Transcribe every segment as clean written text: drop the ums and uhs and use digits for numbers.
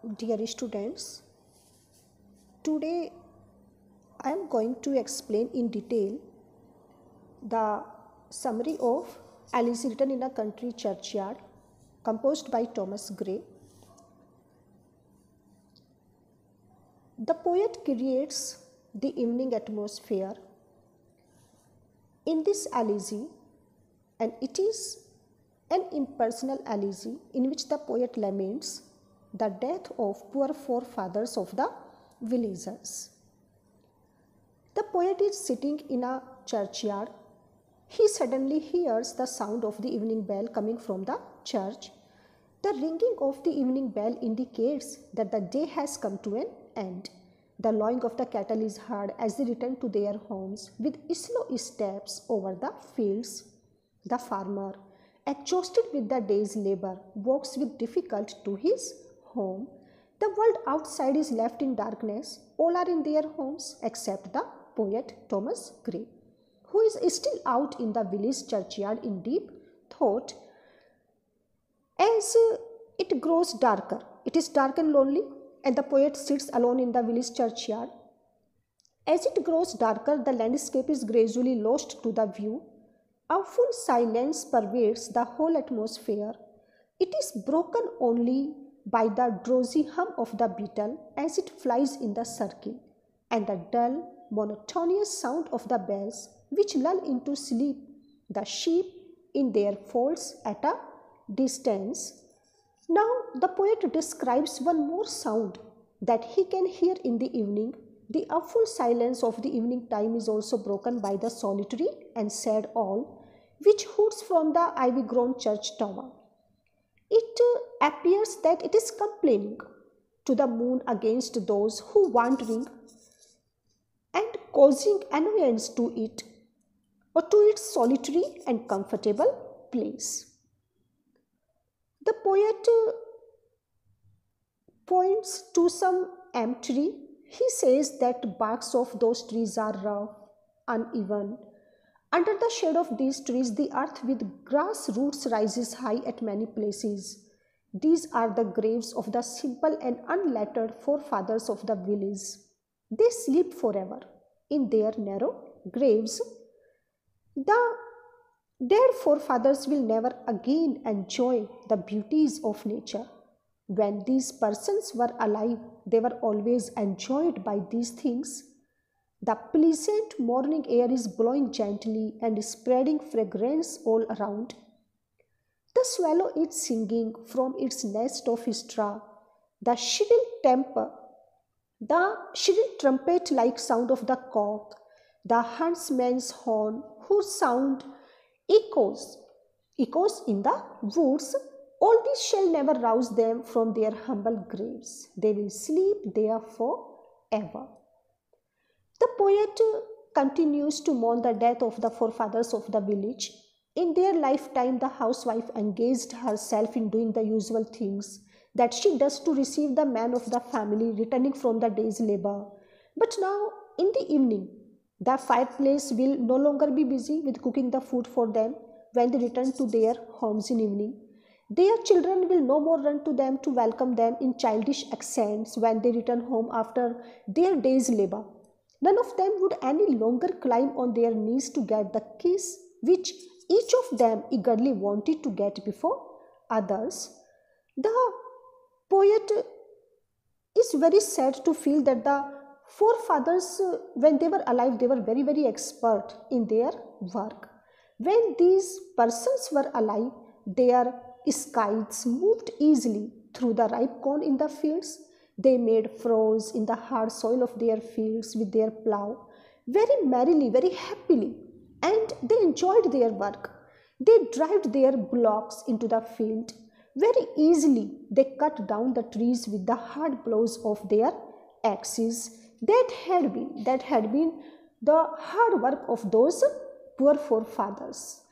Dear students, today I am going to explain in detail the summary of Alice written in a country churchyard, composed by Thomas Gray. The poet creates the evening atmosphere in this elegy, and it is an impersonal elegy in which the poet laments the death of poor forefathers of the villagers. The poet is sitting in a churchyard. He suddenly hears the sound of the evening bell coming from the church. The ringing of the evening bell indicates that the day has come to an end. The lowing of the cattle is heard as they return to their homes with slow steps over the fields. The farmer, exhausted with the day's labor, walks with difficulty to his home. The world outside is left in darkness. All are in their homes except the poet Thomas Gray, who is still out in the village churchyard in deep thought. As it grows darker, it is dark and lonely, and the poet sits alone in the village churchyard. As it grows darker, the landscape is gradually lost to the view. A full silence pervades the whole atmosphere. It is broken only by the drowsy hum of the beetle as it flies in the circle, and the dull, monotonous sound of the bells which lull into sleep the sheep in their folds at a distance. Now the poet describes one more sound that he can hear in the evening. The awful silence of the evening time is also broken by the solitary and sad owl which hoots from the ivy-grown church tower. It appears that it is complaining to the moon against those who wandering and causing annoyance to it or to its solitary and comfortable place. The poet points to some elm tree. He says that barks of those trees are rough, uneven. Under the shade of these trees, the earth with grass roots rises high at many places. These are the graves of the simple and unlettered forefathers of the village. They sleep forever in their narrow graves. Their forefathers will never again enjoy the beauties of nature. When these persons were alive, they were always enjoyed by these things. The pleasant morning air is blowing gently and spreading fragrance all around. The swallow is singing from its nest of straw. The shrill trumpet-like sound of the cock, the huntsman's horn, whose sound echoes in the woods, all this shall never rouse them from their humble graves. They will sleep there forever. The poet continues to mourn the death of the forefathers of the village. In their lifetime, the housewife engaged herself in doing the usual things that she does to receive the man of the family returning from the day's labor. But now, in the evening, the fireplace will no longer be busy with cooking the food for them when they return to their homes in evening. Their children will no more run to them to welcome them in childish accents when they return home after their day's labor. None of them would any longer climb on their knees to get the kiss which each of them eagerly wanted to get before others. The poet is very sad to feel that the forefathers, when they were alive, they were very, very expert in their work. When these persons were alive, their scythes moved easily through the ripe corn in the fields. They made furrows in the hard soil of their fields with their plough, very merrily, very happily, and they enjoyed their work. They drive their bullocks into the field. Very easily, they cut down the trees with the hard blows of their axes. That had been the hard work of those poor forefathers.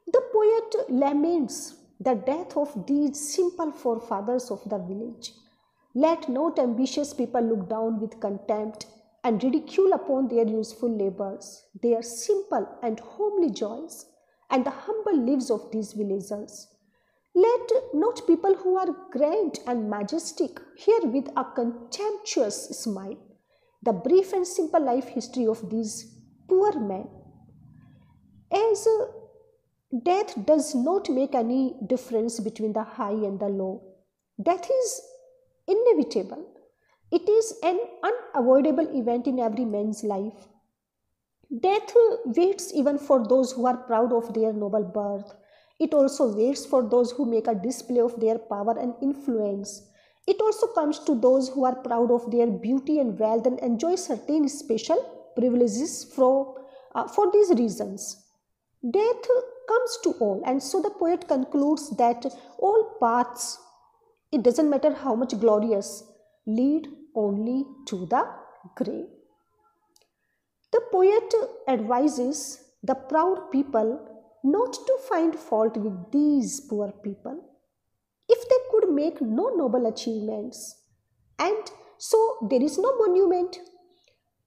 The poet laments the death of these simple forefathers of the village. Let not ambitious people look down with contempt and ridicule upon their useful labors, their simple and homely joys, and the humble lives of these villagers. Let not people who are grand and majestic hear with a contemptuous smile the brief and simple life history of these poor men. As death does not make any difference between the high and the low, death is inevitable. It is an unavoidable event in every man's life. Death waits even for those who are proud of their noble birth. It also waits for those who make a display of their power and influence. It also comes to those who are proud of their beauty and wealth and enjoy certain special privileges for these reasons. Death comes to all, and so the poet concludes that all paths, it doesn't matter how much glorious, lead only to the grave. The poet advises the proud people not to find fault with these poor people if they could make no noble achievements, and so there is no monument.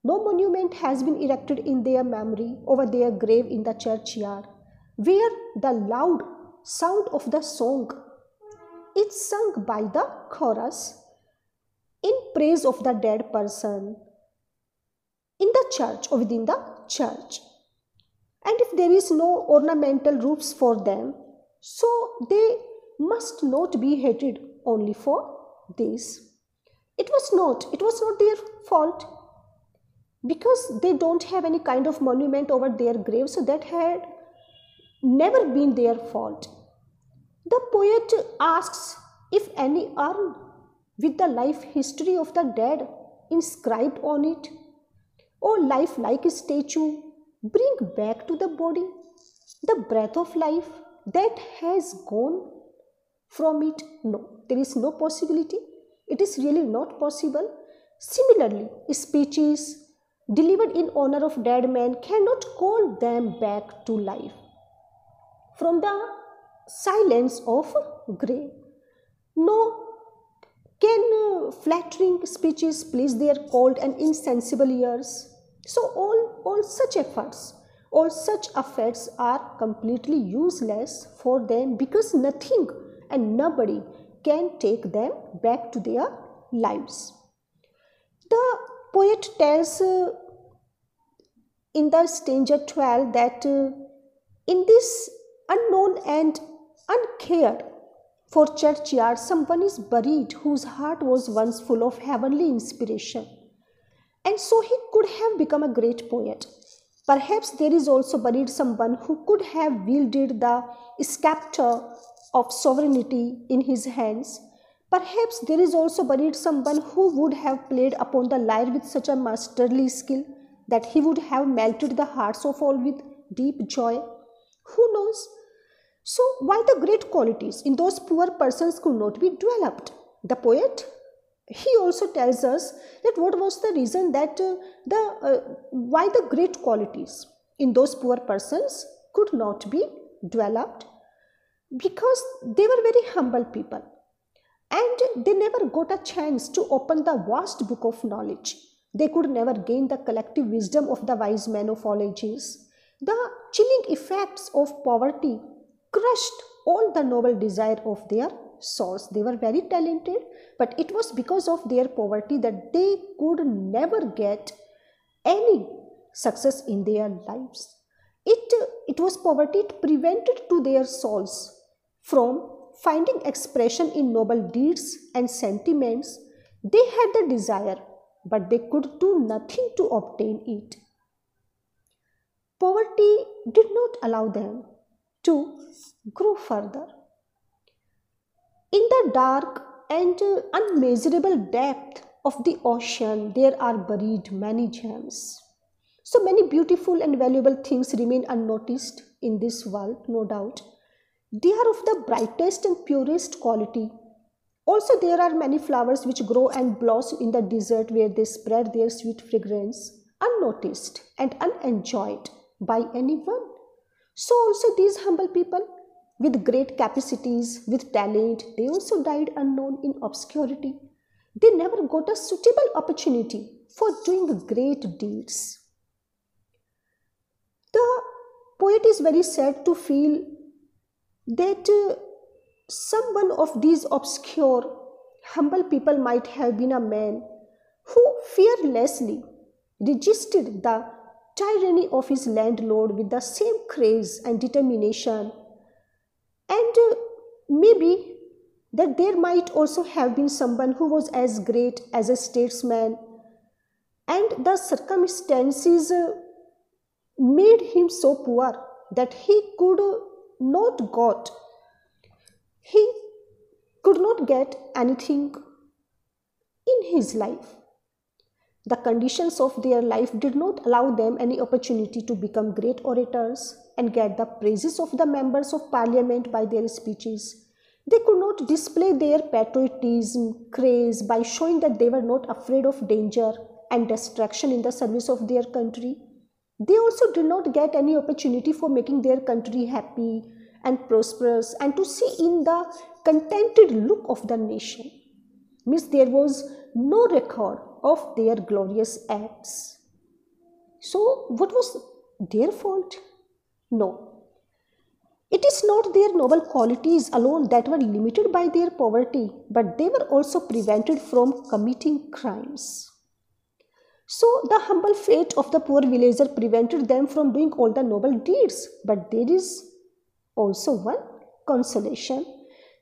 No monument has been erected in their memory over their grave in the churchyard, where the loud sound of the song is sung by the chorus in praise of the dead person in the church or within the church. And if there is no ornamental roofs for them, so they must not be hated only for this. It was not their fault, because they don't have any kind of monument over their grave, so that had never been their fault. The poet asks if any urn with the life history of the dead inscribed on it, or life-like statue, bring back to the body the breath of life that has gone from it. No, there is no possibility. It is really not possible. Similarly, speeches delivered in honor of dead men cannot call them back to life from the silence of grave. No can flattering speeches please their cold and insensible ears. So all such efforts, all such efforts are completely useless for them, because nothing and nobody can take them back to their lives. The poet tells in the stanza 12 that in this unknown and uncared for churchyard, someone is buried whose heart was once full of heavenly inspiration, and so he could have become a great poet. Perhaps there is also buried someone who could have wielded the scepter of sovereignty in his hands. Perhaps there is also buried someone who would have played upon the lyre with such a masterly skill that he would have melted the hearts of all with deep joy. Who knows? So why the great qualities in those poor persons could not be developed? The poet, he also tells us that what was the reason that why the great qualities in those poor persons could not be developed. Because they were very humble people, and they never got a chance to open the vast book of knowledge. They could never gain the collective wisdom of the wise men of all ages. The chilling effects of poverty crushed all the noble desire of their souls. They were very talented, but it was because of their poverty that they could never get any success in their lives. It was poverty, it prevented to their souls from finding expression in noble deeds and sentiments. They had the desire, but they could do nothing to obtain it. Poverty did not allow them to grow further. In the dark and unmeasurable depth of the ocean, there are buried many gems. So many beautiful and valuable things remain unnoticed in this world, no doubt. They are of the brightest and purest quality. Also, there are many flowers which grow and blossom in the desert, where they spread their sweet fragrance unnoticed and unenjoyed by anyone. So also these humble people with great capacities, with talent, they also died unknown in obscurity. They never got a suitable opportunity for doing great deeds. The poet is very sad to feel that some one of these obscure, humble people might have been a man who fearlessly resisted the tyranny of his landlord with the same craze and determination, and maybe that there might also have been someone who was as great as a statesman, and the circumstances made him so poor that not got he could not get anything in his life. The conditions of their life did not allow them any opportunity to become great orators and get the praises of the members of parliament by their speeches. They could not display their patriotism, craze by showing that they were not afraid of danger and destruction in the service of their country. They also did not get any opportunity for making their country happy and prosperous and to see in the contented look of the nation. Means there was no record of their glorious acts. So what was their fault? No. It is not their noble qualities alone that were limited by their poverty, but they were also prevented from committing crimes. So the humble fate of the poor villager prevented them from doing all the noble deeds, but there is also one consolation,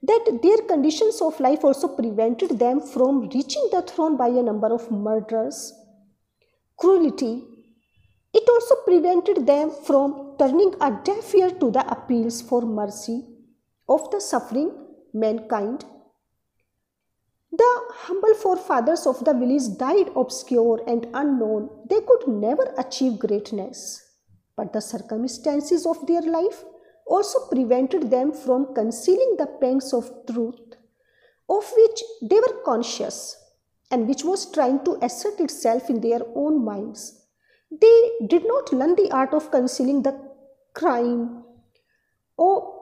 that their conditions of life also prevented them from reaching the throne by a number of murders, cruelty. It also prevented them from turning a deaf ear to the appeals for mercy of the suffering mankind. The humble forefathers of the village died obscure and unknown. They could never achieve greatness, but the circumstances of their life also prevented them from concealing the pangs of truth, of which they were conscious and which was trying to assert itself in their own minds. They did not learn the art of concealing the crime or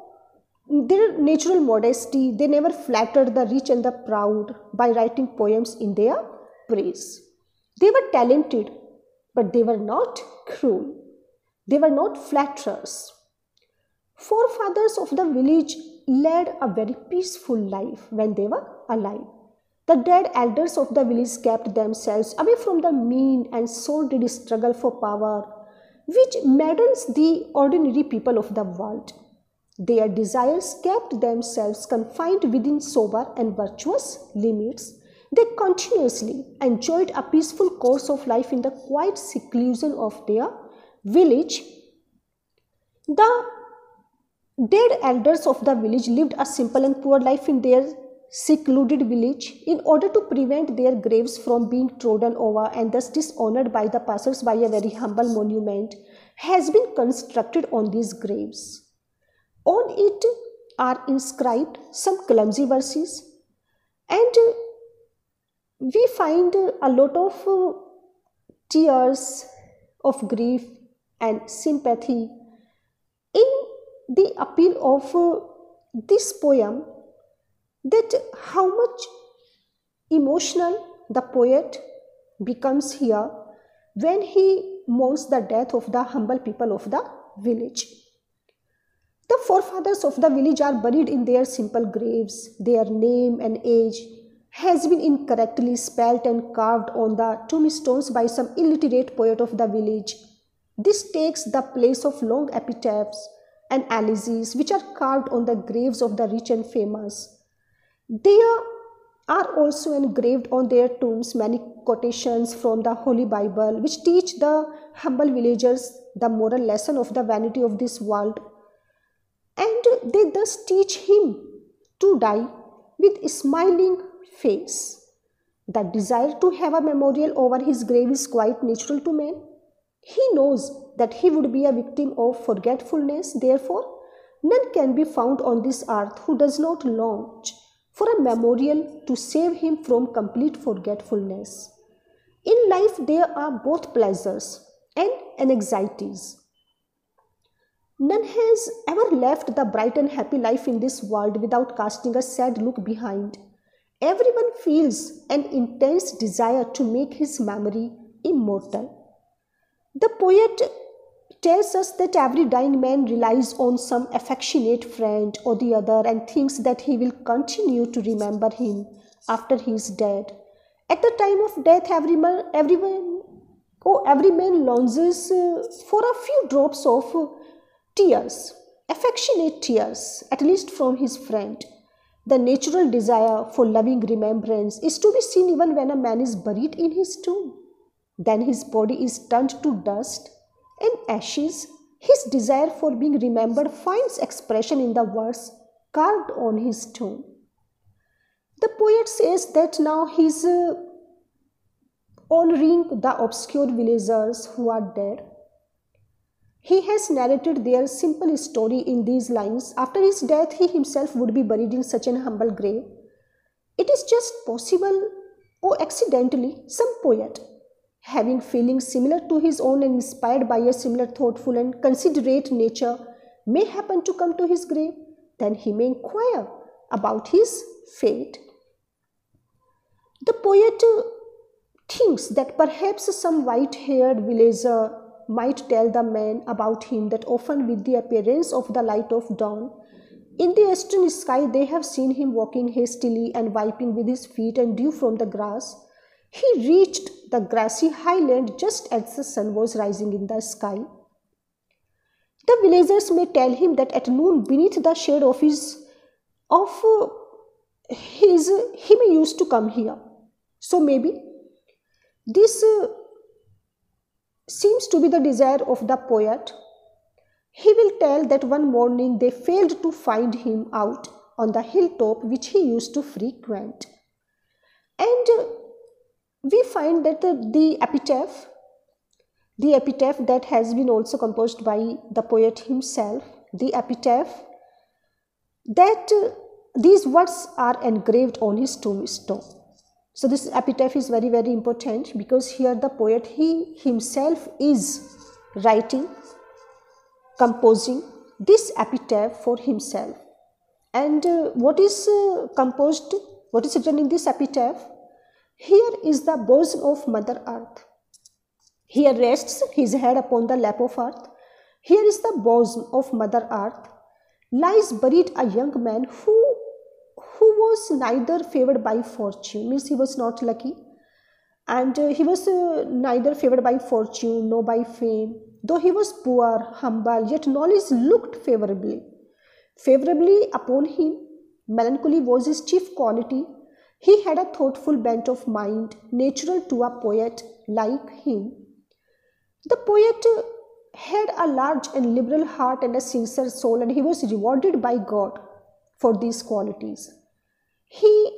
their natural modesty. They never flattered the rich and the proud by writing poems in their praise. They were talented, but they were not cruel. They were not flatterers. Forefathers of the village led a very peaceful life when they were alive. The dead elders of the village kept themselves away from the mean and sordid struggle for power, which maddens the ordinary people of the world. Their desires kept themselves confined within sober and virtuous limits. They continuously enjoyed a peaceful course of life in the quiet seclusion of their village. The dead elders of the village lived a simple and poor life in their secluded village in order to prevent their graves from being trodden over and thus dishonored by the passers-by. A very humble monument has been constructed on these graves. On it are inscribed some clumsy verses, and we find a lot of tears of grief and sympathy in the appeal of this poem, that how much emotional the poet becomes here when he mourns the death of the humble people of the village. The forefathers of the village are buried in their simple graves. Their name and age has been incorrectly spelt and carved on the tombstones by some illiterate poet of the village. This takes the place of long epitaphs and elegies which are carved on the graves of the rich and famous. There are also engraved on their tombs many quotations from the Holy Bible which teach the humble villagers the moral lesson of the vanity of this world, and they thus teach him to die with a smiling face. The desire to have a memorial over his grave is quite natural to man. He knows that he would be a victim of forgetfulness. Therefore, none can be found on this earth who does not long for a memorial to save him from complete forgetfulness. In life, there are both pleasures and anxieties. None has ever left the bright and happy life in this world without casting a sad look behind. Everyone feels an intense desire to make his memory immortal. The poet tells us that every dying man relies on some affectionate friend or the other and thinks that he will continue to remember him after he is dead. At the time of death, every man longs for a few drops of tears, affectionate tears, at least from his friend. The natural desire for loving remembrance is to be seen even when a man is buried in his tomb. Then his body is turned to dust and ashes. His desire for being remembered finds expression in the words carved on his tomb. The poet says that now he is honoring the obscure villagers who are dead. He has narrated their simple story in these lines. After his death, he himself would be buried in such an humble grave. It is just possible, or accidentally, some poet, having feelings similar to his own and inspired by a similar thoughtful and considerate nature, may happen to come to his grave. Then he may inquire about his fate. The poet thinks that perhaps some white-haired villager might tell the man about him that often with the appearance of the light of dawn, in the eastern sky they have seen him walking hastily and wiping with his feet and dew from the grass. He reached the grassy highland just as the sun was rising in the sky. The villagers may tell him that at noon, beneath the shade of his, he may used to come here. So maybe this seems to be the desire of the poet. He will tell that one morning they failed to find him out on the hilltop which he used to frequent. And we find that the epitaph that has been also composed by the poet himself, the epitaph, that these words are engraved on his tombstone. So this epitaph is very, very important because here the poet, he himself is writing, composing this epitaph for himself. And what is composed, what is written in this epitaph? Here is the bosom of Mother Earth. Here rests his head upon the lap of earth. Here is the bosom of Mother Earth. Lies buried a young man who was neither favored by fortune, means he was not lucky, and he was neither favored by fortune nor by fame. Though he was poor, humble, yet knowledge looked favorably upon him. Melancholy was his chief quality. He had a thoughtful bent of mind, natural to a poet like him. The poet had a large and liberal heart and a sincere soul, and he was rewarded by God for these qualities. He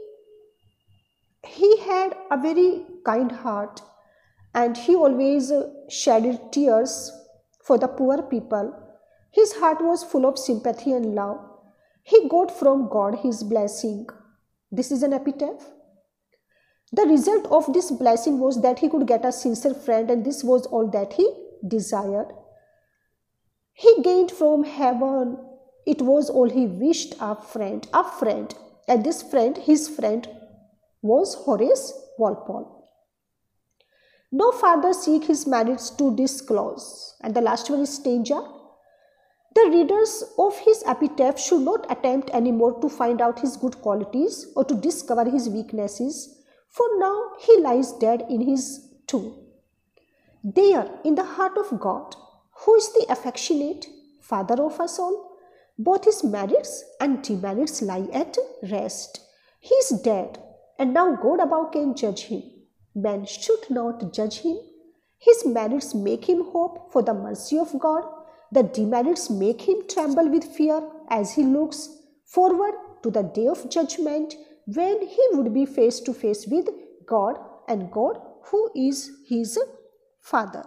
had a very kind heart, and he always shedded tears for the poor people. His heart was full of sympathy and love. He got from God his blessing. This is an epitaph. The result of this blessing was that he could get a sincere friend, and this was all that he desired. He gained from heaven, it was all he wished, a friend. And this friend, his friend, was Horace Walpole. No further seek his merits to disclose. And the last one is stanza. The readers of his epitaph should not attempt any more to find out his good qualities or to discover his weaknesses, for now he lies dead in his tomb. There, in the heart of God, who is the affectionate Father of us all, both his merits and demerits lie at rest. He is dead, and now God above can judge him. Man should not judge him. His merits make him hope for the mercy of God. The demerits make him tremble with fear as he looks forward to the day of judgment, when he would be face to face with God, and God who is his Father.